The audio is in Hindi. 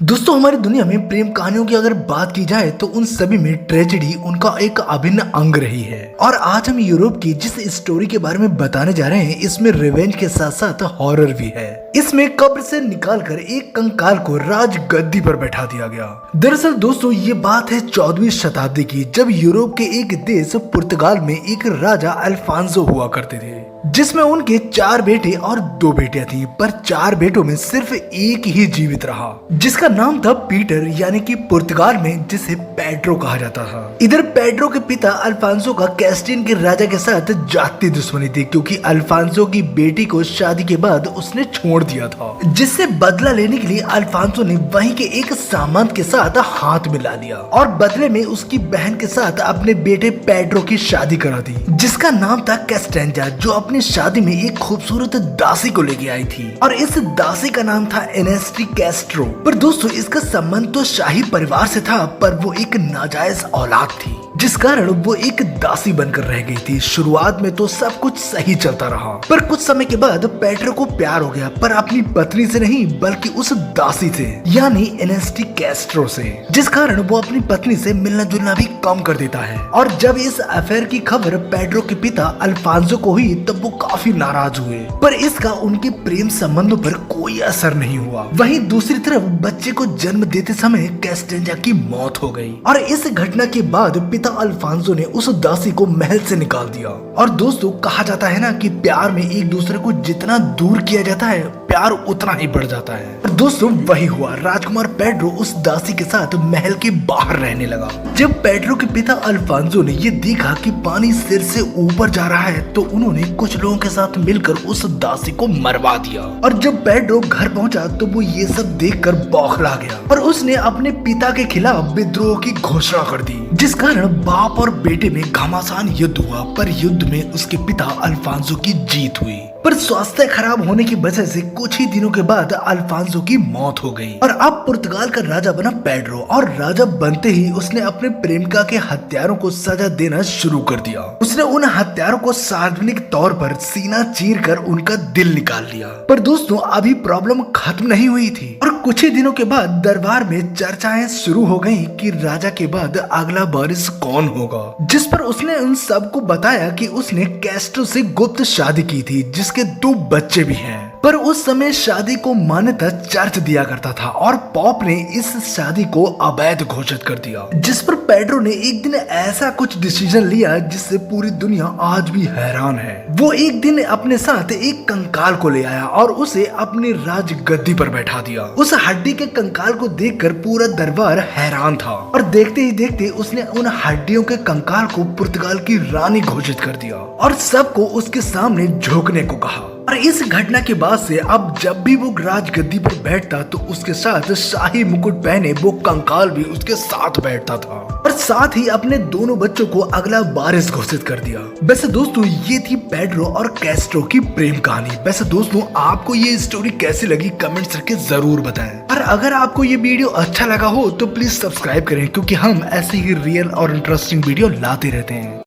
दोस्तों हमारी दुनिया में प्रेम कहानियों की अगर बात की जाए तो उन सभी में ट्रेजेडी उनका एक अभिन्न अंग रही है। और आज हम यूरोप की जिस स्टोरी के बारे में बताने जा रहे हैं इसमें रिवेंज के साथ साथ हॉरर भी है। इसमें कब्र से निकालकर एक कंकाल को राज गद्दी पर बैठा दिया गया। दरअसल दोस्तों ये बात है 14वीं शताब्दी की, जब यूरोप के एक देश पुर्तगाल में एक राजा अल्फांसो हुआ करते थे, जिसमें उनके 4 बेटे और 2 बेटियां थी। पर 4 बेटों में सिर्फ एक ही जीवित रहा, जिसका नाम था पीटर, यानी कि पुर्तगाल में जिसे पेड्रो कहा जाता था। इधर पेड्रो के पिता अल्फांसो का कैस्टिन के राजा के साथ जाती दुश्मनी थी, क्योंकि अल्फांसो की बेटी को शादी के बाद उसने छोड़ दिया था, जिससे बदला लेने के लिए अल्फांसो ने वहीं के एक सामंत के साथ हाथ मिला लिया और बदले में उसकी बहन के साथ अपने बेटे पेड्रो की शादी करा दी, जिसका नाम था कैस्टेंजा, जो अपनी शादी में एक खूबसूरत दासी को लेके आई थी। और इस दासी का नाम था एनेस्टी कैस्ट्रो। पर दोस्तों इसका संबंध तो शाही परिवार से था, पर वो एक नाजायज औलाद थी, जिस कारण वो एक दासी बनकर रह गई थी। शुरुआत में तो सब कुछ सही चलता रहा, पर कुछ समय के बाद पेड्रो को प्यार हो गया, पर अपनी पत्नी से नहीं बल्कि उस दासी से, यानी एनेस्टी कैस्ट्रो से, जिस कारण वो अपनी पत्नी से मिलना जुलना भी कम कर देता है। और जब इस अफेयर की खबर पेड्रो के पिता अल्फांसो को हुई तब वो काफी नाराज हुए, पर इसका उनके प्रेम संबंधों पर कोई असर नहीं हुआ। वहीं दूसरी तरफ बच्चे को जन्म देते समय कैस्टेंजा की मौत हो गई और इस घटना के बाद पिता अल्फांसो ने उस दासी को महल से निकाल दिया। और दोस्तों कहा जाता है ना कि प्यार में एक दूसरे को जितना दूर किया जाता है प्यार उतना ही बढ़ जाता है। और दोस्तों वही हुआ, राजकुमार पेड्रो उस दासी के साथ महल के बाहर रहने लगा। जब पेड्रो के पिता अल्फांसो ने ये देखा कि पानी सिर से ऊपर जा रहा है तो उन्होंने कुछ लोगों के साथ मिलकर उस दासी को मरवा दिया। और जब पेड्रो घर पहुंचा तो वो ये सब देखकर बौखला गया और उसने अपने पिता के खिलाफ विद्रोह की घोषणा कर दी, जिस कारण बाप और बेटे में घमासान युद्ध हुआ। पर युद्ध में उसके पिता अल्फांसो की जीत हुई, पर स्वास्थ्य खराब होने की वजह से कुछ ही दिनों के बाद अल्फांसो की मौत हो गई और अब पुर्तगाल का राजा बना पेड्रो। और राजा बनते ही उसने अपने प्रेमिका के हत्यारों को सजा देना शुरू कर दिया। उसने उन हत्यारों को सार्वजनिक तौर पर सीना चीरकर उनका दिल निकाल लिया। पर दोस्तों अभी प्रॉब्लम खत्म नहीं हुई थी और कुछ ही दिनों के बाद दरबार में चर्चाएं शुरू हो गयी कि राजा के बाद अगला वारिस कौन होगा, जिस पर उसने उन सबको बताया कि उसने कैस्ट्रो से गुप्त शादी की थी, जिसके 2 बच्चे भी हैं। पर उस समय शादी को मान्यता चर्च दिया करता था और पॉप ने इस शादी को अवैध घोषित कर दिया, जिस पर पेड्रो ने एक दिन ऐसा कुछ डिसीजन लिया जिससे पूरी दुनिया आज भी हैरान है। वो एक दिन अपने साथ एक कंकाल को ले आया और उसे अपनी राज गद्दी पर बैठा दिया। उस हड्डी के कंकाल को देखकर पूरा दरबार हैरान था और देखते ही देखते उसने उन हड्डियों के कंकाल को पुर्तगाल की रानी घोषित कर दिया और सबको उसके सामने झुकने को कहा। और इस घटना के बाद से अब जब भी वो राजगद्दी पर बैठता तो उसके साथ शाही मुकुट पहने वो कंकाल भी उसके साथ बैठता था और साथ ही अपने दोनों बच्चों को अगला वारिस घोषित कर दिया। वैसे दोस्तों ये थी पेड्रो और कैस्ट्रो की प्रेम कहानी। वैसे दोस्तों आपको ये स्टोरी कैसी लगी कमेंट्स करके जरूर बताएं। और अगर आपको ये वीडियो अच्छा लगा हो तो प्लीज सब्सक्राइब करें, क्योंकि हम ऐसे ही रियल और इंटरेस्टिंग वीडियो लाते रहते हैं।